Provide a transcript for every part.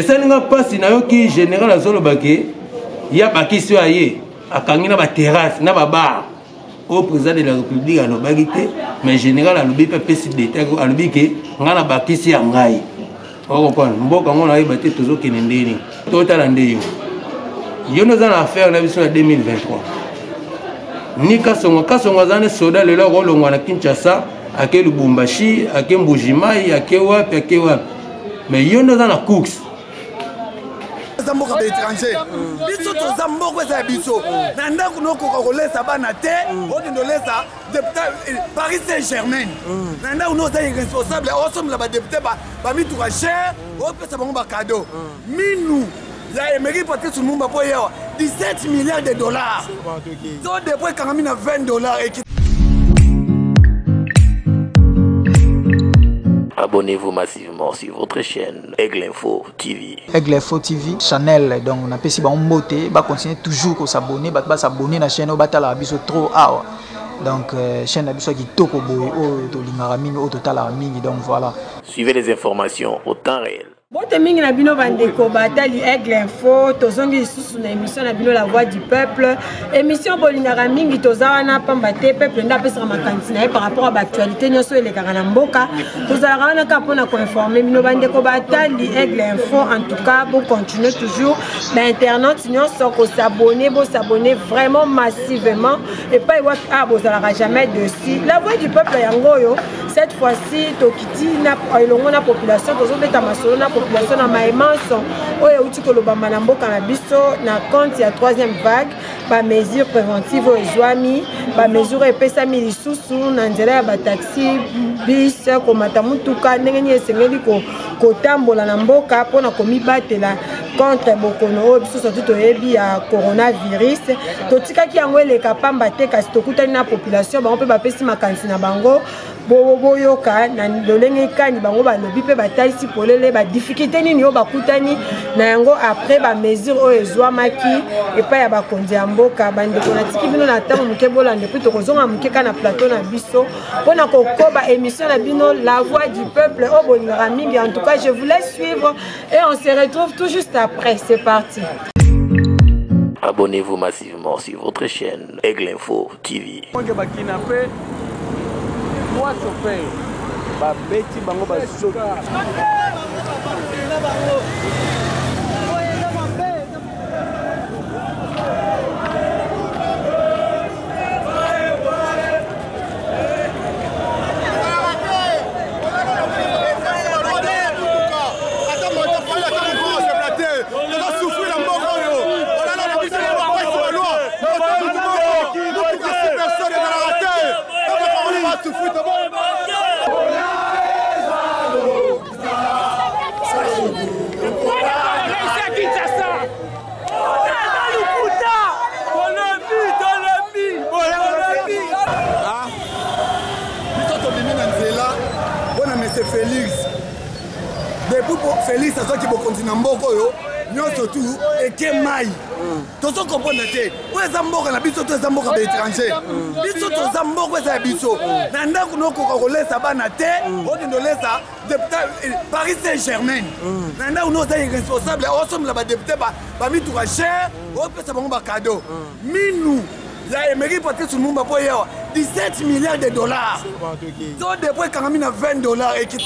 ça n'est pas si nayoki général azolobake ya bakisi aye akangi na ba terrasse na ba bar au président de la République alobaki te mais général alobi pe pesi d'état alobi ke ngana bakisi ya ngai o comprendre mboka ngona ayeba te tozokende ndeni totala ndeyo yo nous en affaire na biso na 2023 ni kasongo zane soda lelo kolongwa na Kinshasa ake Lubumbashi ake Mbujimai ake wapi mais yo nous en a cooks zamboka ba étranger biso to zamboko eza biso na ndako nokoka kolesa bana te okendolesa député Paris Saint-Germain na ndako no za irresponsable osomla ba député ba mituka cher opesa bango ba cadeau minu la Emery Patrice Lumumba po yewa 17 milliards de dollars so depuis quand même na 20 dollars et Abonnez-vous massivement sur votre chaîne Aigle Info TV. Aigle Info TV, Chanel, donc on a pas si bon beauté, bah continuer toujours à s'abonner, bah s'abonner à la chaîne, bah t'as la biso trop ah. Donc chaîne la biso qui toko boy, oh to lingaraming, oh total aming, donc voilà. Suivez les informations au temps réel. Bote mingi na bino bandeko batali Aigle Info tozongi sous na émission na bino la voix du peuple émission bolingara mingi tozana pamba te peuple nda pesa makantina par rapport à l'actualité nyoso ele kaka na mboka tozala na ka pona ko informer bino bandeko batali Aigle Info en tout cas pour continuer toujours l'internet nyoso ko s'abonner vraiment massivement et pas wa bozala jamais dessus la voix du peuple yangoyo cette fois-ci tokiti na elongo na population tozobeta masolo na population na maemanso oyo uti kolobamba na mboka na biso na compte ya troisième vague ba mesure préventive ezwami ba mesure epesami lisusu na nzela ya ba taxi bis komata mutuka ndenge ni esengeli kotambola na mboka pona komibatela contre bokono oyo biso surtout toyebi ya coronavirus totikaki yango eleka pamba te kasi tokutani na population bango mpe bapesi makanisi na bango boyoka na lolenge kani bango balobi pe batalisi polele ba difficulté nini oyo bakutani na yango après ba mesure oyo ezwamaki epai ya bakonzi ya mboka bandeko natiki bino na ntango moke bolande mpe tokozonga moke ka na plateau na biso mpona kokoba émission na bino la voix du peuple oyo bolingaka mingi. En tout cas je vous laisse suivre et on se retrouve tout juste après. C'est parti. Abonnez-vous massivement sur votre chaîne Aigle Info TV. Félix a sorti beaucoup de mboko yo nyo surtout et que mai tozo comprendre te ouais zamboka na biso to zamboka ba étranger biso to zamboka za biso na ndako noko ko lesa bana te okendolesa député Paris Saint-Germain na ndako no za irresponsable osomla ba député ba mituka cher opesa bango ba cadeau minu la Emery Patrice Lumumba po yewa 17 milliards de dollars so depuis quand même na 20 dollars et qui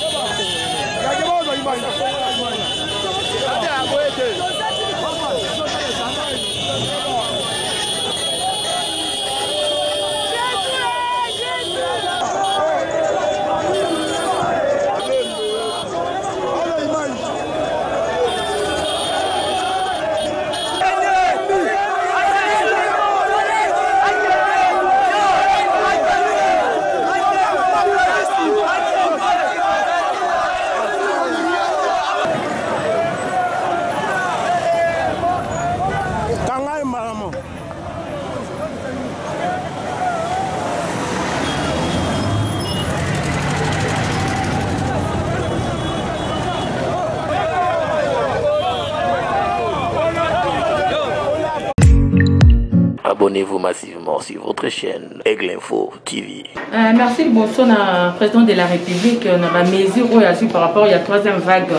Abonnez-vous massivement sur votre chaîne Aigle Info TV. Merci le président de la République. On a mesure par rapport à la troisième vague.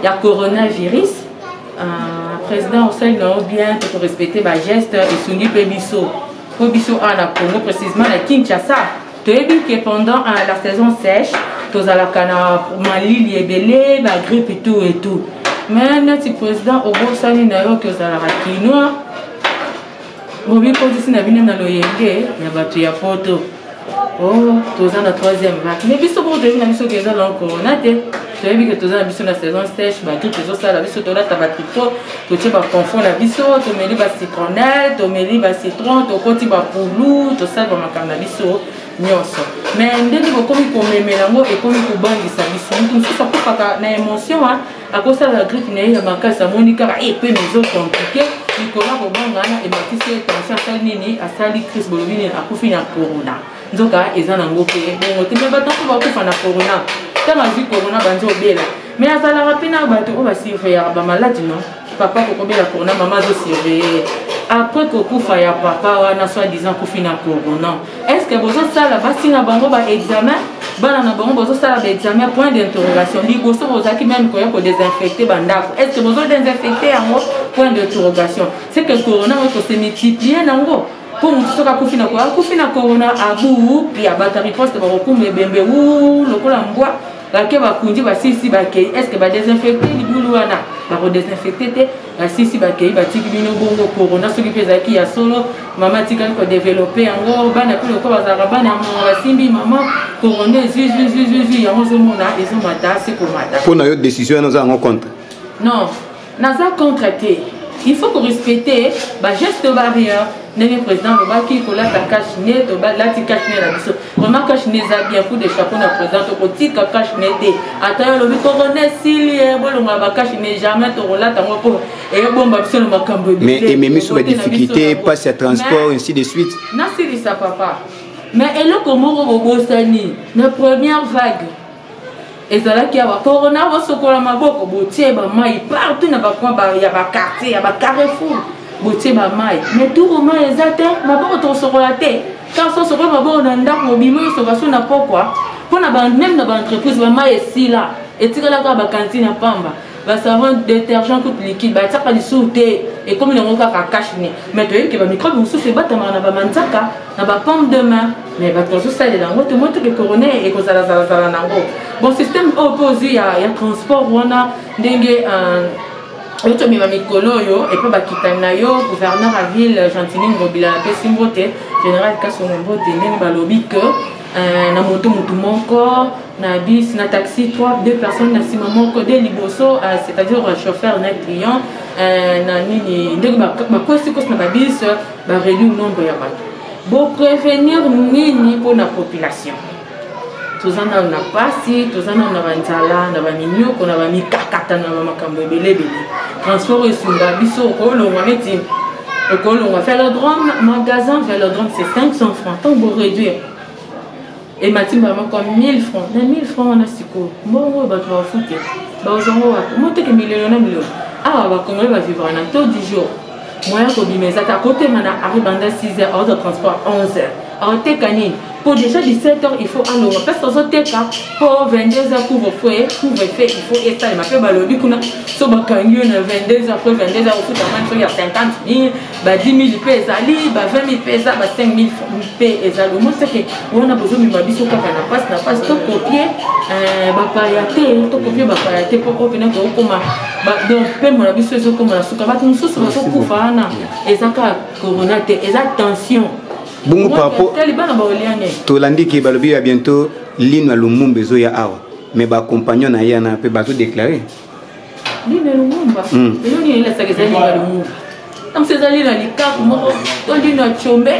il y a coronavirus. Président aussi n'a bien pour respecter les gestes et soumis Pébisso. Pébisso à la Congo, précisément à Kinshasa. Tu as vu que pendant la saison sèche, tu as la cana Mali, les la grippe et tout et tout. Mais notre président au bout ça n'a eu que ça la quinoa. Mobi police n'a venu dans le yenge, il y a battu à photo. Oh, tu as la troisième vague. Mais biso pour devenir biso que ça dans corona tu as vu que tu as biso la saison sèche, bah tout les autres ça la biso tu as ta batterie trop, tu as pas confond la biso, tu mets les citronnelle, tu mets les citron, tu côté ba poulou, tout ça dans ma cam la biso. Mais ndenge bokomi komemelango ekomi kobangisa biso mutu mosusu akofaka na émotion akosa la grippe na ye ya makasi amoni kaka epe mezo compliqué likola kobanga wana ematisi tension asali nini asali crise bolobi nini akufi na corona nzoka eza nango mpe bongo te mpe batango bakufa na corona ntango azwi corona banzi obela mais azalaka mpe na bato oyo basurveillaka bamaladi non papa kokobela corona mama azosurveille après kokufa ya papa wana soi-disant kufi na corona est-ce que bozosala basinga bango baexamen bana na bango bozosala baexamen point d'interrogation liboso bozalaki même koya kodésinfecte bandako est-ce que bozodésinfecte yango point d'interrogation c'est que corona oyo kosemultiplie nango pour mutu soki akufi na corona abu puis abata riposte bakokumba ebembe lokola mbwa bake bakundi basisi bakei est-ce que badésinfecte libulu wana bakodésinfecte te basisi bakei batiki bino bongo corona soki mpe ezalaki ya solo mama atikali kodéveloppe yango bana mpe lokola bazalaka bana ya mama basimbi mama corona ezwi yango ozomona ezomata se komata mpo na yo décision wana oza yango contre non naza contre te il faut respecter les gestes barrières. Le président Lobaki, il a caché, lati caché la biso. Vraiment caché ça bien pour des chapeaux na président au petit caché. Attends le corona s'il est bon on va cacher jamais to relate en pour et bon ba biso le makambo. Mais même sur les difficultés, passe à transport ainsi de suite. Na sili ça papa. Mais et le comment bobosani la première vague. Et ça là qui a corona va sokola maboko botie ba mai partout na ba coin ba ya ba quartier ya ba carrefour botie ba mai mais tout moment ezate maboko to sokola te quand so sokola maboko na ndako bimo so va so na pourquoi pour na ba même na ba entreprise ba mai ici là et tika la ka ba cantine à pamba ba savon détergent tout liquide ba tsaka li souté et comme le ngoka ka cache ni mais tu que ba microbe musu se bata na ba manzaka na ba pomme de main mais ba to so ça de nango te montre que corona et ko sala nango. Bon système opposé il y a transport on a ndenge auto mi mikolo yo et puis bakitana yo gouverneur à ville Gentini Ngobila pe simbote général Kasongo de ndenge balobi que na moto mutu moko na bis na taxi 2 personnes na sima moko de liboso c'est-à-dire chauffeur na client na nini ndenge ba kosi na bis ba réduire nombre ya bato bon prévenir nini pour la population. Tous en a passé, tous en a vanzala, na baminyo, qu'on a mis kakata na makambo belé. Transport et sunda biso ko lo waneti. Ko lo va Vélodrome, magasin Vélodrome c'est 500 francs. Tant pour réduire. Et matin vraiment comme 1000 francs. Na 1000 francs on a siko. Bon ba tu vas foutre. Ba ozongo wa. Monte que million na million. Ah ba Congolais va vivre en taux du jour. Moi ko bimeza ta côté mana arrive dans 6h hors de transport 11h. Arrêtez canine. Pour déjà 17h, il faut aller parce que pour 22h couvre-feu, il faut étaler. Ma fille balobi kuna so bakanyo na 22h après 22h au foot à il y a 50 000, 10 000 pesos ali, 20 000 pesos, 5 000 pesos. Le mot c'est que on a besoin de mabiso kaka na passe to copier to copier pour venir comme donc pe mon abiso so comme la suka ba mususu so kufa na ezaka corona te ezaka tension. Bon par rapport to landi ki balobi ya bientôt Lino Lumumba zo ya awa mais ba compagnon na yana pe ba to déclarer Lino Lumumba Lino ni la sakeza Lino Lumumba comme c'est allé dans les cas mo to Lino Chombe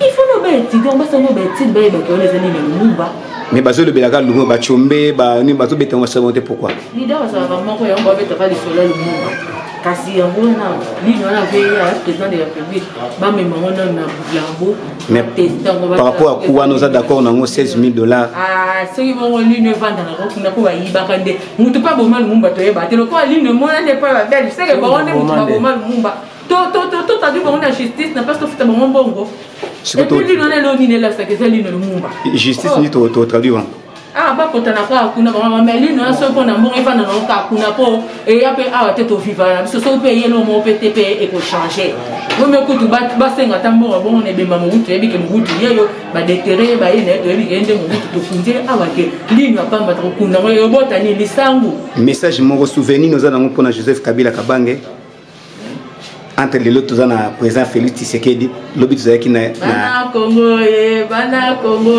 il faut no beti donc ba ça no beti ba ko les Lino Lumumba mais ba zo le belaka Lumumba ba Chombe ba ni ba to beti on va savoir pourquoi leader ça va moko ya on va beti pas de soleil Lumumba kasi yango na Lino na veille à président de la République ba me maman na Blambo mais par rapport à quoi nous sommes d'accord on a 16 000 $. Ah ceux qui vont Lino vendre na ko na ko ba yiba kande mutu pa boma Lumumba to yeba te lo ko Lino mona ne pas belle c'est que bon ne mutu pa boma Lumumba to ta dit bon na justice na parce que fait bon bongo et puis Lino na lo ni la c'est que Lino Lumumba justice ni to traduire ah ba kotana ka kuna ba mameli no so ko na mbongo fa na no ka kuna po e ya pe ah te to vivre so so pe yelo mo pe te pe e ko changer wo me ko tu ba senga tambo bon ne be mamu tu e bi ke mutu yeyo ba detere ba ine to e bi ke ende mutu to kunje awa ke lino pamba to kuna ngo yo bota ni lisangu message mo souvenir nos ana ngopona Joseph Kabila Kabange entre les autres na président Félix Tshisekedi lobi tuzaki na bana Congo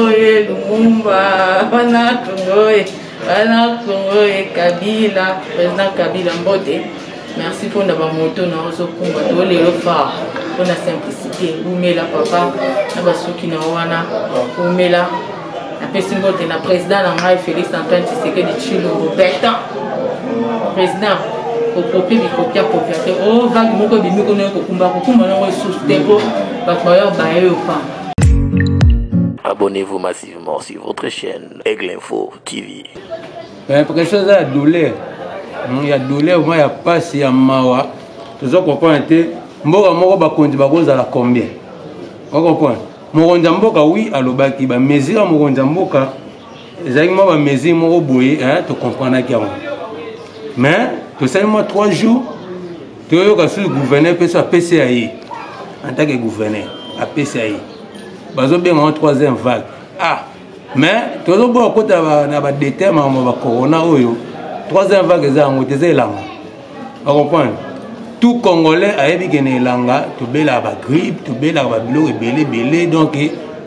ye Lumumba bana Congo ye Kabila président Kabila Mbote merci pour d'avoir moto na zo kumba to lelo fa pour la simplicité umela papa na basuki na wana umela na pesi Mbote na président na ngai Félix Antoine Tshisekedi Tshilombo Bertin président kopi bikopia te o vague moko bimiko na kokumba na sous tempo bakoyo bayo pa. Abonnez-vous massivement sur votre chaîne Aigle Info TV. Quelque chose à douleur. Il y a douleur, il y a passe, il y a mawa. Tout ça comprendre te mboka moko bakonzi bakoza la combien. Vous comprenez? Mokonza mboka oui alobaki ba mesure mokonza mboka ezali mo ba mesure moko boye hein to comprendre ki yango. Mais tout seulement 3 jours, tu as le gouverneur à PCAI en tant que gouverneur à PCAI. Bazo bien en 3e vague. Ah, mais tu as beau côté na déterminement ma corona oyo 3e vague za ngote za elanga. Vous comprenez? Tout Congolais a ébi que ne langa to bela ba grippe, to bela ba bilo belé donc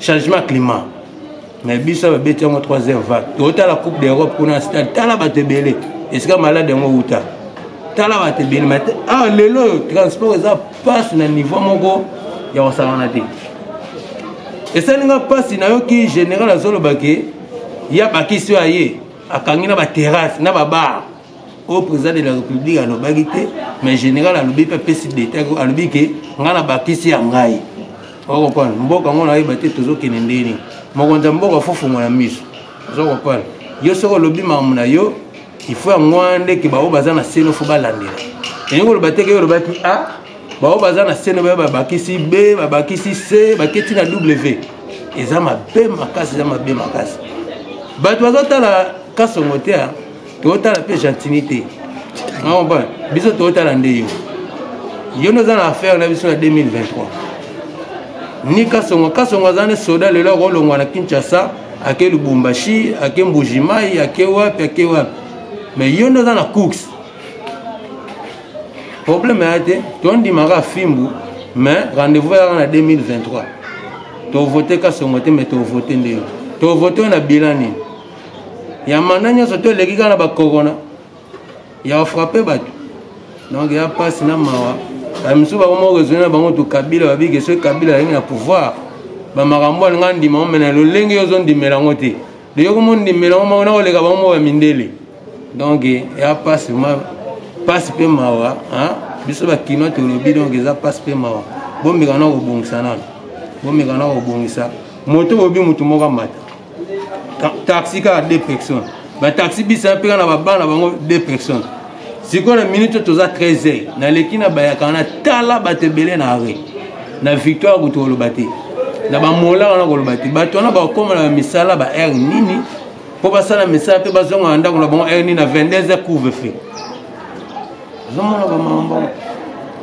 changement climat. Mais biso ba beti en 3e vague. Tu as la Coupe d'Europe qu'on a stade tala ba te belé. Est-ce que malade en outa? Tala va te bien mettre. Ah, le transport ça passe na niveau moko ya wasana te. Et ça n'ga passe na yo ki général azolo bake ya bakisi aye akangina ba terrasse na ba bar au président de la République a lobaki te mais général a lobi pe PSD a lobi ke ngana bakisi ya ngai. O comprendre mboka ngona ye bate tozo kenendeni. Mokonza mboka fofu mona miso. Zo comprendre. Yo soko lobi mamuna yo il faut ngwande ki bawo bazana seno fo balandela engo lobate ke lobaki a bawo bazana seno ba bakisi B ba bakisi C ba keti na W eza mabe makasi bato bazotala kasongotea totala pe gentilité non bon biso totala ndeyo yo noza na affaire na biso na 2023 ni kasongo zane soda lelo ko longwa na Kinshasa ake Lubumbashi ake Mbujimai ake wapi mais il y a un course. Le problème est que tu as dit Fimbu, mais rendez-vous en 2023. Tu as voté qu'à son côté, mais tu as voté. Tu as voté en Bilani. Il y a maintenant surtout les gens qui ont corona. Il y a frappé. Donc il y a pas de mawa. Je suis raisonné pour Kabila, que ce Kabila a le pouvoir. Je suis dit mais le lingue ils ont dit mélangoté. Les gens ont dit mélangoté, les gars ont mindeli. Donc il y a pas peu mawa hein biso ba kino to lobi donc il y a pas peu mawa bon mi kana obongisa na moto obi mutu moka mata taxi ka 2 personnes ba taxi bisa pe kana ba bana bango 2 personnes siko na minute to za 13h na lekina ba ya kana tala ba tebele na arrêt na victoire ko to lobati na ba mola na ko lobati ba to na ba koma na misala ba air nini pour passer la message, pour passer un andang, on a un 22h couvre-feu.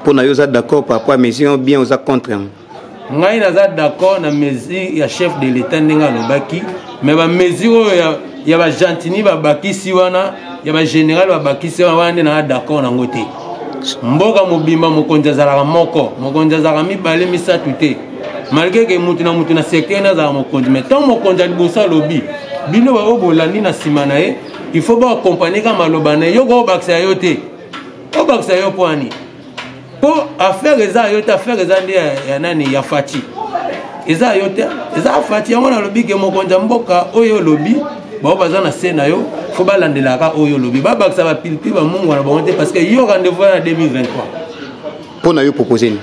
Pour nous, vous êtes d'accord par rapport à mesure bien aux contre. Nous sommes d'accord na mesure ya chef de l'État n'enga lobaki, mais ba mesure ya ba gentini ba baki siwana, ya ba général ba baki siwana na d'accord na ngote. Mboka mobimba mokonza zala moko, mokonza zala mi balé misatu te. Malgré que mutu na secteur na zala mokonza, mais tant mokonza libosa lobi. Bino ba obolandi na simana e il faut ba accompagner ka malobana yo go baksa yo te o baksa yo poani po affaire eza yo te affaire eza ndi ya nani ya fati eza yo te eza fati yango na lobi ke mokonza mboka oyo lobi ba baza na sena yo faut ba landela ka oyo lobi ba baksa ba pilpi ba mungu na bonté parce que yo rendez-vous na 2023 pour na yo proposer ni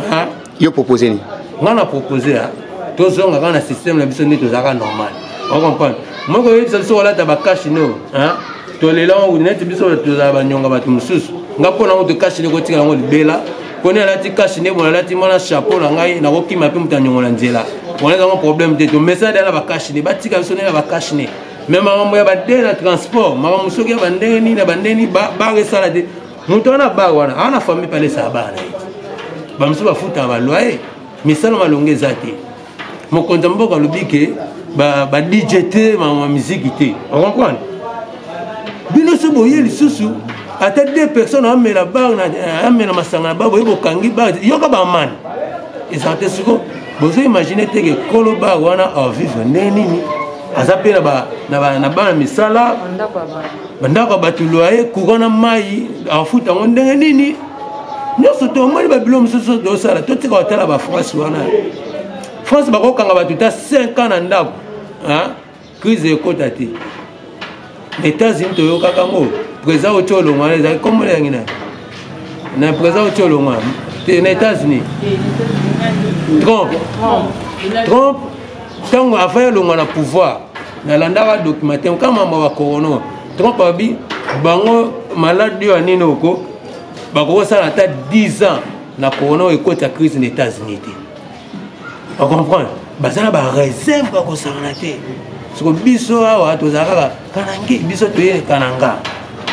ha yo proposer ni ngana proposer ha to zonga kana système la biso ni to zaka normal. On comprend. Moi, quand je suis là, tu as cash no, hein? Tu es là, on est biso, tu as ba nyonga ba tumusus. Nga pona on te cash le côté là, on bela. Pona là tu cash ne, bon là tu mona chapeau là ngai na koki ma pe mutanyonga la nzela. On a un problème de ton message là ba cash ne, ba tika biso ne ba cash ne. mais makambo ya bade na transport makambo soki ya bandenge nini na bandenge nini bar esala te moto wana bar wana ana famille palesa bar na ye bamosusu bafutaka baloyer misala malongo eza te mokonzi ya mboka alobi ke badj te mamiziki te ocomprendre bino so boye lisusu ata 2 personnes amela bar amela masanga na bar boye bokangi bar yoka bamani ezala te siko bozo imagine te ke kolo bar wana avivre ndenge nini aza mpe na bana misala bandako ya bato loyer courant na mai afuta yango ndenge nini nyonso tomoni babilo mosusu tosala totika kotala bafrance wana France bakokanga bato ta 5 ans na ndako crise ekota te na États-Unis toyokaka ngo président oti olongwa wana ezali kombola yangi na président oti olongwa te na États-Unis Trump ntango afai olongwa na pouvoir nalandaka documentaire kama mambo ya corona Trump abi bango malade oyo anini oko bakokosala ata 10 ans na corona oyo ekota crise na États-Unis te ocomprendre bazala bareserve bakosangana te soko biso awa tozalaka kanangi biso toyene kananga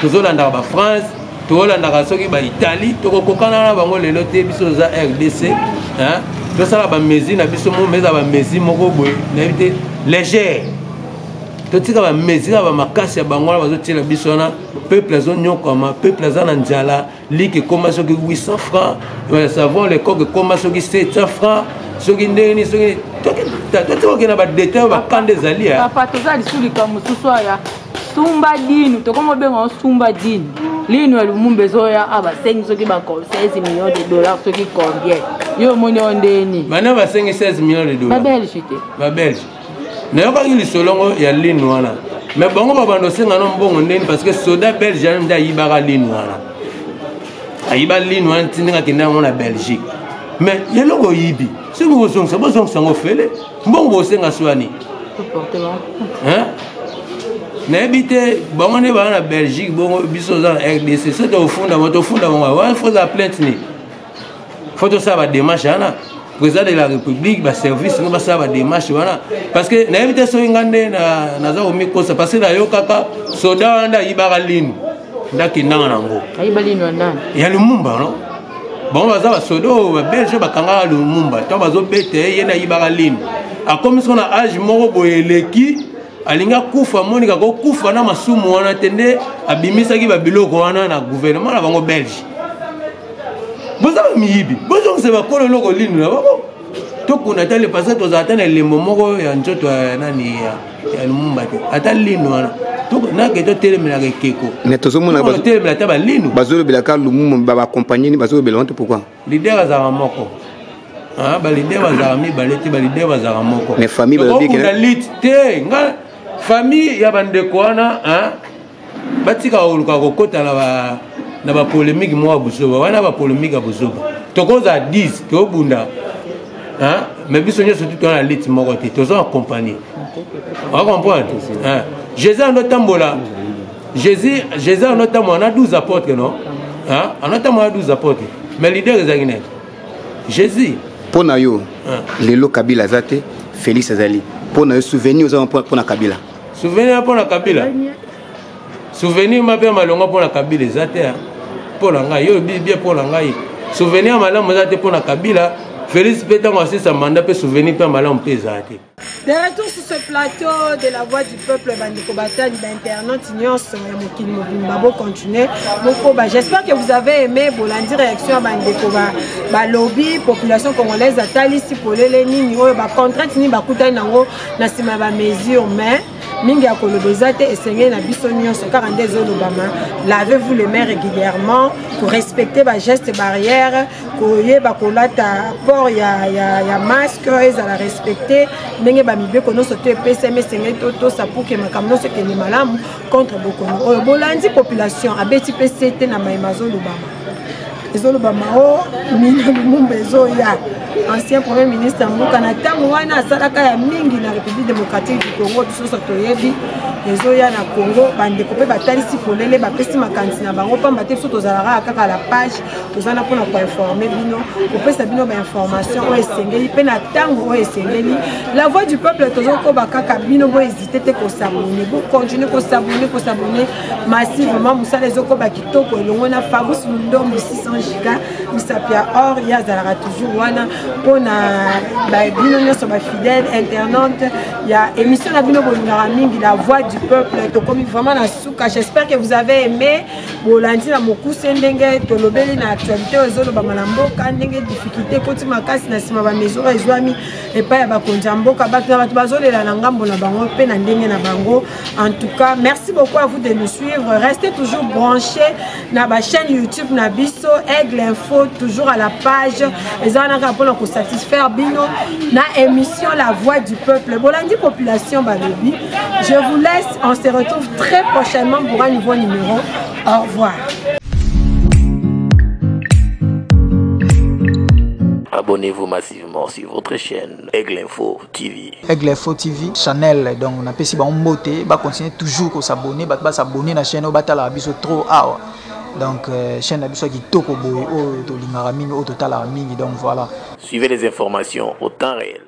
tozolandaka bafrance tozolandaka soki baitalie tokokokana na bango lelo te biso toza RDC tosala bamesi na biso mo meza bamesi moko boye nayebi te légère totika bamesi kaka bamakasi ya bango wana bazotiela biso wana peuple azonyokama peuple aza na nzala like ekoma soki 800 francs savon le coq ekoma soki 700 francs soki ndeni soki totikokena badetail bakanda ezali papa toza lisulika mosusu aya sumba dinu tokomobenga sumba dinu lino ya lumumba ezoya abasengi soki bako 16 millions de dollars soki combien yo omoni o ndeni bana basengi 16 millions de dollars babelge te babelge nayokaki lisolongo ya lino wana mais bango babanda osenga no mbongo ndeni parce que soda belge nde ayibaka lino wana ayiba lino wana ntindinga kende yango na Belgique mais eloko oyibi soki bozongisa yango fele mbongo bosenga swani nayebi te bango nde baa na Belgique bongo biso oza na RDC so tofunda bango wana fo za plainte ni fo tosala badémarche wana président de la République baservice ngo basala badémarche wana parce que nayebi te soki nga nde naza komikosa parce que nayokaka soda wana nde ayibaka lino ndakendanga nango ayiba lino ndani ya lumumba no bango baza basoda oyo babelge bakangaka lumumba ntango bazobeta ye nayibaka lino akomi soko na age moko boye eleki alinga kufa monika kokufa na masumu wana te nde abimisaki babiloko wana na gouvernement na bango belge boza bamiyibi bozongisa bakolo eloko lino na bango tokuna ta le parce que tozala ata na elembo moko ya nzoto ya nani ya lumumba te ata lino wana nake totelemelaka ekeko mais tozomona totelemela ata balino bazolobelaka lumumba baaccompagne ni bazolobela wana te pourquoi lider azalaka moko balider bazalaka mibale te balider bazalaka moko mais famille balobikena lit te nga famille ya bandeko wana batika koluka kokota na bapolémique moko ya bozoba wana bapolémique ya bozoba tokoza 10 tobunda mais biso nyonso tu tona lit moko te toza accompagné ocomprendre Jésus anotambola Jésus anotambola na 12 apôtres non anotambola 12 apôtres mais leader ezalaki nani Jésus mpo na yo lelo Kabila aza te Félix azali mpo na yo souvenir oza mpo na Kabila souvenir mpo na Kabila souvenir mabe malonga mpo na Kabila eza te mpo na ngai yo bien mpo na ngai souvenir malamu eza te mpo na Kabila Félix mpe ntango asisa mandat mpe souvenir mpe malamu mpe eza te. De retour sur ce plateau de la voix du peuple, bandeko batali d'internautes nyonso ya mokili mobimba bo continuer mokoba. J'espère que vous avez aimé bolandi réaction bandeko ba lobby population congolaise atali si polele nini oyo ba contrainte ni ba kutani nango na sima ba mesure mais mingi akolobeza te esengeli na biso nyonso kaka nde ezolobama. Lavez-vous les mains régulièrement pour respecter ba gestes barrières koyeba kolata port ya masque ezala respecter ndenge bamibeko nyonso to epesami esengeli totosa pour ke makambo nyonso ekende malamu contre bokono oyo bolandi population abeti mpe sete na mayema ezolobama o mina lumumba ezoya ancien premier ministre mboka na ntango wana asalaka ya mingi na république démocratique du Congo biso nyonso toyebi ezoya na Congo bandeko pe batalisi polele bapesi makanisi na bango pamba te so tozalaka kaka la page tozana mpona koinforme bino kopesa bino bainformation oyo esengeli mpe na ntango oyo esengeli. La voix du peuple tozokoba kaka bino bohésite te kosabone bocontinue kosabone massivement mosala ezokoba kitoko elongo na Fabrice Lundombi 600 giga misapia or ya azalaka toujours wana mpona bino nyonso bafidèle internaute ya émission na bino bolingaka mingi la voix du peuple tokomi vraiment na suka. J'espère que vous avez aimé bolandi na mokuse ndenge tolobeli na actualité ezolobama na mboka ndenge difficulté koti makasi na nsima bamesure ezwami epai ya bakonzi ya mboka bato na bato bazolela na ngambo na bango mpe na ndenge na bango. En tout cas, merci beaucoup à vous de nous suivre. Restez toujours branchés na ba chaîne YouTube na biso Aigle Info, toujours à la page ezanaka mpona kosatisfaire bino na émission La Voix du Peuple bolandi population balobi. Je vous laisse, on se retrouve très prochainement pour un nouveau numéro. Au revoir. Abonnez-vous massivement sur votre chaîne Aigle Info TV. Aigle Info TV, Chanel, donc on a pesi ba mbote, ba continuer toujours ko s'abonner, ba s'abonner na chaîne batala biso trop awa. Donc chaîne na biso ki toko boy o to lingara mingi o to tala mingi donc voilà. Suivez les informations au temps réel.